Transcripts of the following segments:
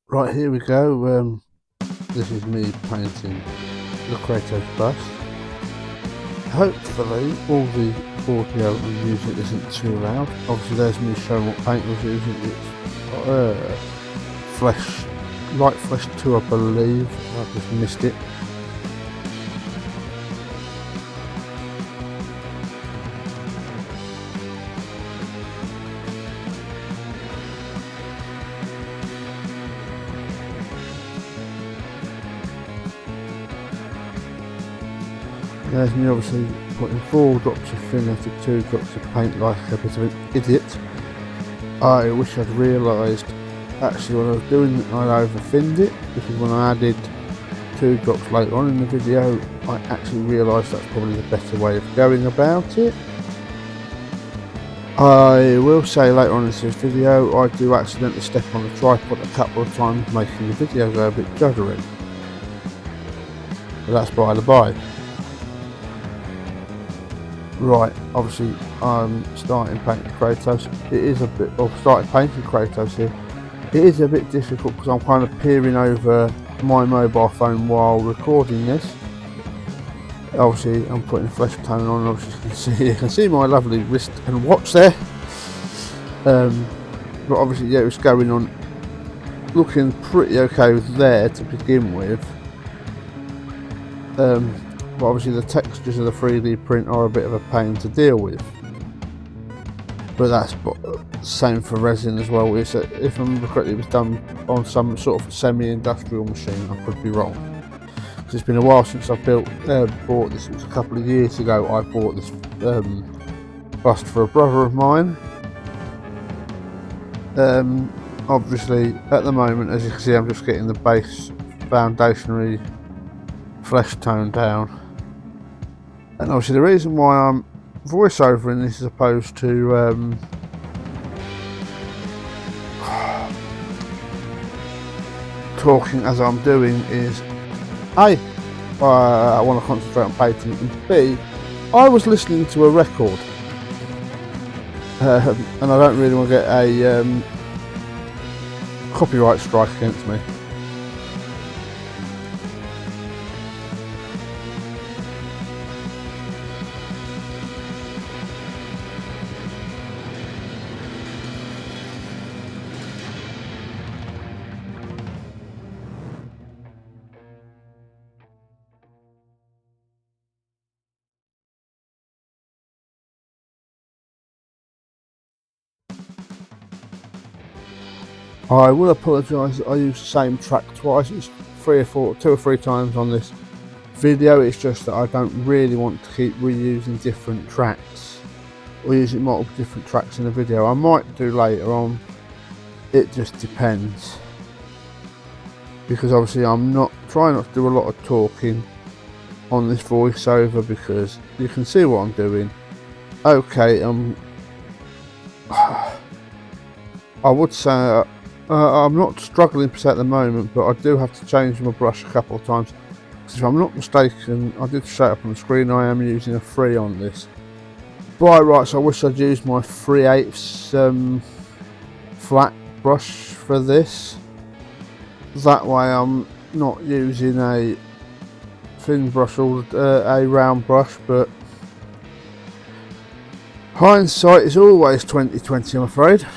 Right, here we go. This is me painting the Kratos bust. Hopefully all the audio and music isn't too loud. Obviously there's me showing what paint I was using. It's flesh, light flesh 2 I believe. I've just missed it. There's me obviously putting 4 drops of thinner to 2 drops of paint like a bit of an idiot. I wish I'd realised actually when I was doing it I over-thinned it, because when I added 2 drops later on in the video I actually realised that's probably the better way of going about it. I will say later on in this video I do accidentally step on the tripod a couple of times, making the video go a bit juddering, but that's by the by. Right, obviously I'm starting painting Kratos. It is a bit, or started painting Kratos here. It is a bit difficult because I'm kind of peering over my mobile phone while recording this. Obviously I'm putting flesh tone on, obviously you can see my lovely wrist and watch there. But obviously yeah, it's going on looking pretty okay there to begin with. But obviously the textures of the 3D print are a bit of a pain to deal with. But that's same for resin as well. If I remember correctly, it was done on some sort of semi-industrial machine. I could be wrong. Because it's been a while since I bought this. It was a couple of years ago I bought this bust for a brother of mine. Obviously at the moment, as you can see, I'm just getting the base foundationary flesh tone down. And obviously the reason why I'm voiceovering this as opposed to talking as I'm doing is A, I want to concentrate on painting, and B, I was listening to a record and I don't really want to get a copyright strike against me. I will apologise that I used the same track twice. It's 2 or 3 times on this video. It's just that I don't really want to keep reusing different tracks or using multiple different tracks in the video. I might do later on, it just depends, because obviously I'm trying not to do a lot of talking on this voiceover because you can see what I'm doing. Okay, I would say I'm not struggling per se at the moment, but I do have to change my brush a couple of times. Because if I'm not mistaken, I did show up on the screen, I am using a 3 on this. By rights, I wish I'd used my 3/8 flat brush for this. That way I'm not using a thin brush or a round brush, but hindsight is always 20/20, I'm afraid.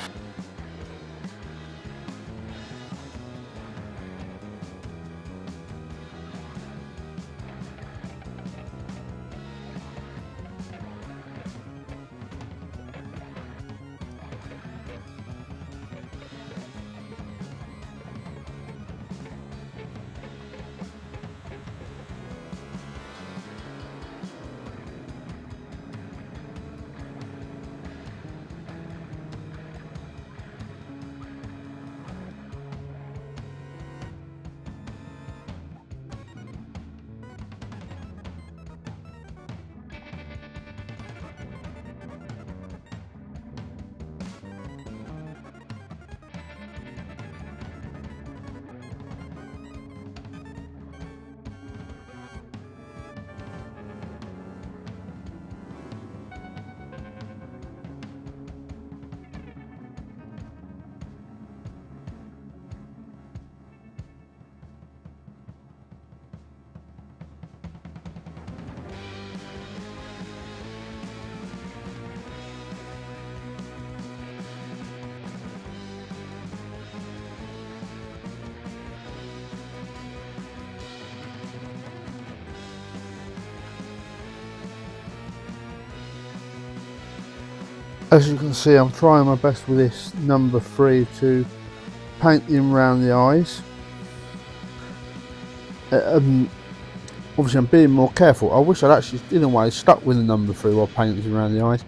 As you can see, I'm trying my best with this number 3 to paint in around the eyes. Obviously I'm being more careful. I wish I'd actually in a way stuck with the number 3 while painting around the eyes,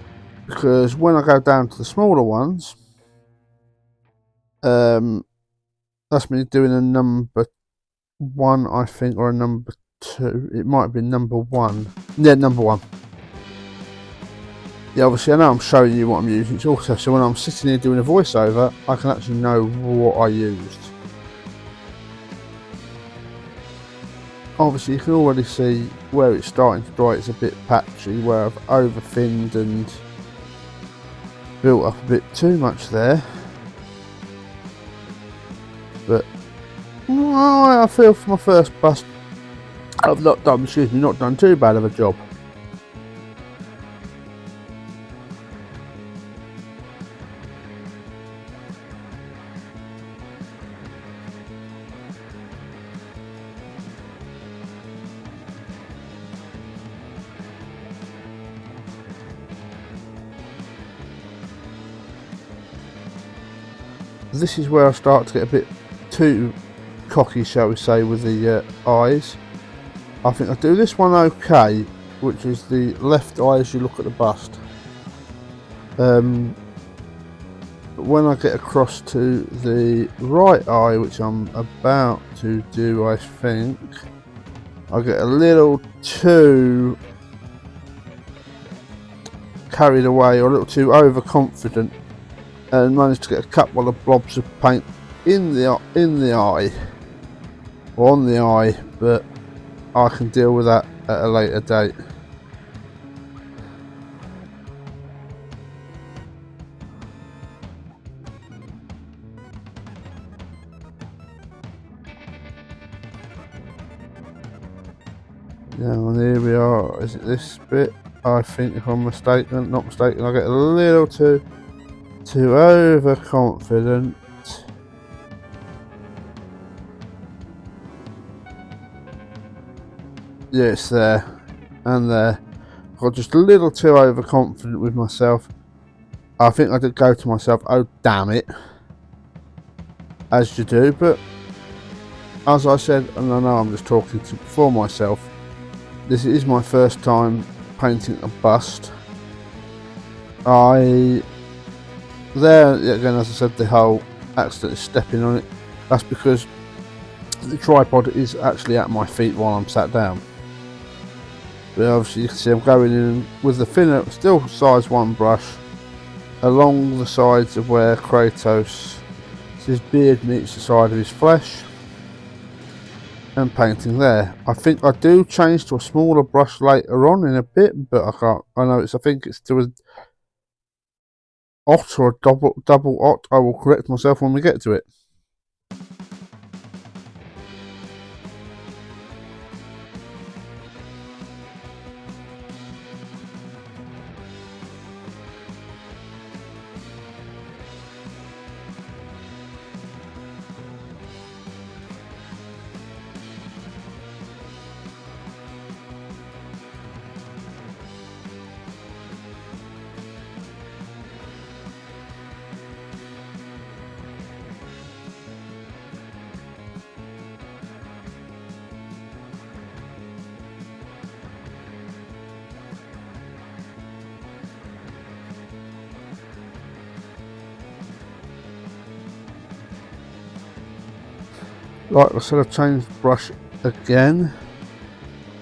because when I go down to the smaller ones, that's me doing a number 1 I think, or a number 2. It might have been number 1. Yeah, number 1. Yeah, obviously I know I'm showing you what I'm using. It's also so when I'm sitting here doing a voiceover, I can actually know what I used. Obviously you can already see where it's starting to dry. It's a bit patchy, where I've over thinned and built up a bit too much there. But I feel for my first bust, I've not done too bad of a job. This is where I start to get a bit too cocky, shall we say, with the eyes. I think I do this one okay, which is the left eye as you look at the bust. But when I get across to the right eye, which I'm about to do, I think, I get a little too carried away or a little too overconfident, and managed to get a couple of blobs of paint in the eye or on the eye, but I can deal with that at a later date. Now here we are. Is it this bit? I think, if I'm not mistaken, I get a little too overconfident. Yes, there and there. I got just a little too overconfident with myself. I think I did go to myself, oh damn it, as you do. But as I said, and I know I'm just talking for myself, this is my first time painting a bust. There again, as I said, the whole accident is stepping on it. That's because the tripod is actually at my feet while I'm sat down. But obviously you can see I'm going in with the thinner, still size 1 brush, along the sides of where Kratos, his beard meets the side of his flesh, and painting there. I think I do change to a smaller brush later on in a bit, but I think it's to a ot or a double ot. I will correct myself when we get to it. Like I said, I've changed the brush again.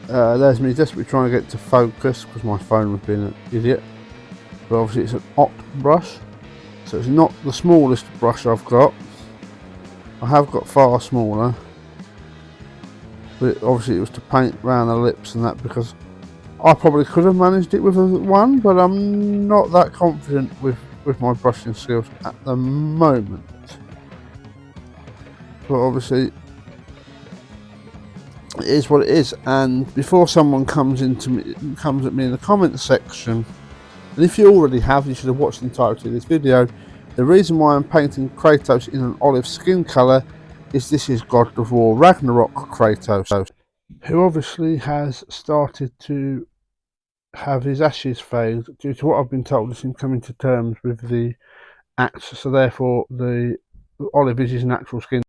There's me desperately trying to get to focus because my phone was being an idiot. But obviously it's an ot brush, so it's not the smallest brush I've got. I have got far smaller, but obviously it was to paint around the lips and that, because I probably could have managed it with a 1, but I'm not that confident with my brushing skills at the moment. But obviously it is what it is. And before someone comes at me in the comments section, and if you already have, you should have watched the entirety of this video. The reason why I'm painting Kratos in an olive skin colour is this is God of War Ragnarok Kratos, who obviously has started to have his ashes failed due to what I've been told is him coming to terms with the axe, so therefore the olive is his natural skin.